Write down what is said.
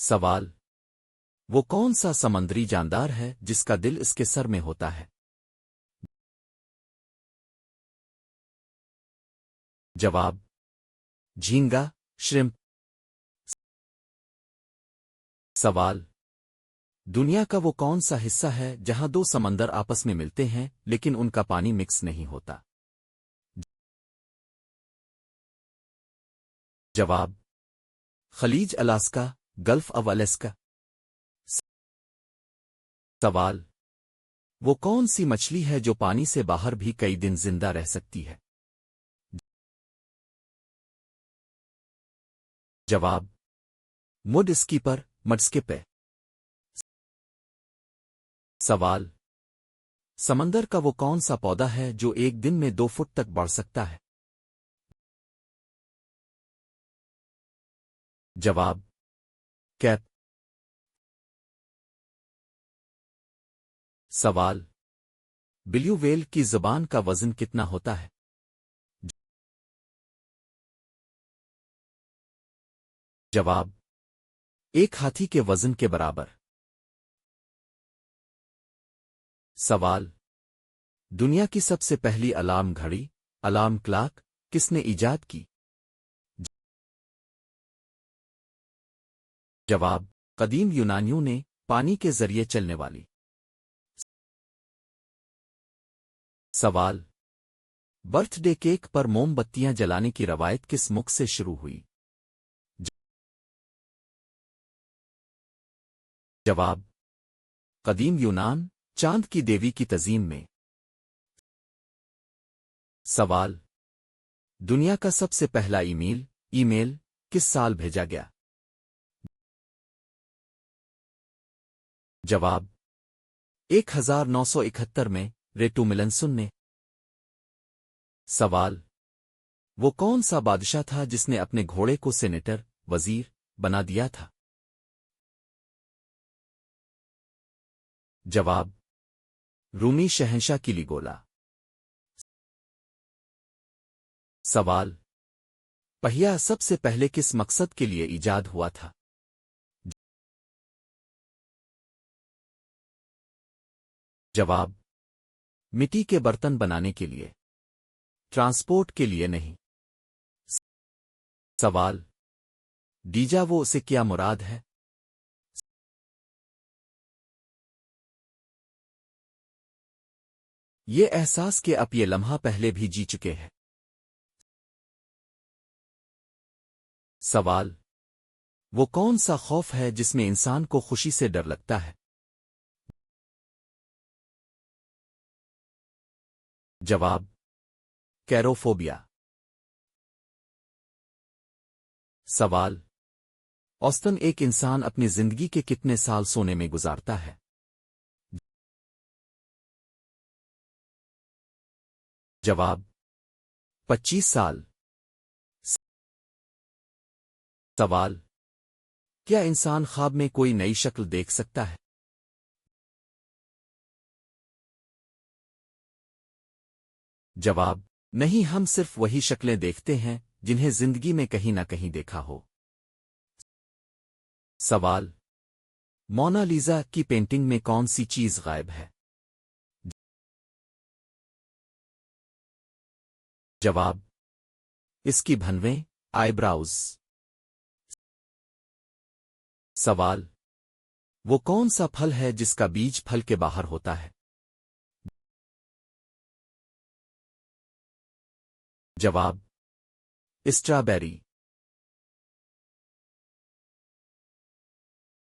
سوال: وہ کون سا سمندری جاندار ہے جس کا دل اس کے سر میں ہوتا ہے؟ جواب: جھینگا، شرمپ۔ سوال: دنیا کا وہ کون سا حصہ ہے جہاں دو سمندر آپس میں ملتے ہیں لیکن ان کا پانی مکس نہیں ہوتا؟ جواب: خلیج الاسکا، گلف آف الیسکا۔ سوال: وہ کون سی مچھلی ہے جو پانی سے باہر بھی کئی دن زندہ رہ سکتی ہے؟ جواب: مڈ اسکیپر، مڈسکیپے۔ سوال: سمندر کا وہ کون سا پودا ہے جو ایک دن میں 2 فٹ تک بڑھ سکتا ہے؟ جواب: کیپ۔ سوال: بلیو ویل کی زبان کا وزن کتنا ہوتا ہے؟ جواب: ایک ہاتھی کے وزن کے برابر۔ سوال: دنیا کی سب سے پہلی الارم گھڑی، الارم کلاک، کس نے ایجاد کی؟ جواب: قدیم یونانیوں نے، پانی کے ذریعے چلنے والی۔ سوال: برتھ ڈے کیک پر موم بتیاں جلانے کی روایت کس ملک سے شروع ہوئی؟ جواب: قدیم یونان، چاند کی دیوی کی تعظیم میں۔ سوال: دنیا کا سب سے پہلا ای میل کس سال بھیجا گیا؟ جواب: 1971 میں، ریٹو ملنسن نے۔ سوال: وہ کون سا بادشاہ تھا جس نے اپنے گھوڑے کو سینیٹر، وزیر، بنا دیا تھا؟ جواب: رومی شہنشاہ کیلیگولا۔ سوال: پہیہ سب سے پہلے کس مقصد کے لیے ایجاد ہوا تھا؟ جواب: مٹی کے برتن بنانے کے لیے، ٹرانسپورٹ کے لیے نہیں۔ سوال: ڈیجا وہ سے کیا مراد ہے؟ یہ احساس کہ اب یہ لمحہ پہلے بھی جی چکے ہیں۔ سوال: وہ کون سا خوف ہے جس میں انسان کو خوشی سے ڈر لگتا ہے؟ جواب: کیروفوبیا۔ سوال: اوسطاً ایک انسان اپنی زندگی کے کتنے سال سونے میں گزارتا ہے؟ جواب: 25 سال۔ سوال: کیا انسان خواب میں کوئی نئی شکل دیکھ سکتا ہے؟ جواب: نہیں، ہم صرف وہی شکلیں دیکھتے ہیں جنہیں زندگی میں کہیں نہ کہیں دیکھا ہو۔ سوال: مونا لیزا کی پینٹنگ میں کون سی چیز غائب ہے؟ جواب: اس کی بھنویں، آئی براؤز۔ سوال: وہ کون سا پھل ہے جس کا بیج پھل کے باہر ہوتا ہے؟ جواب: اسٹرابیری۔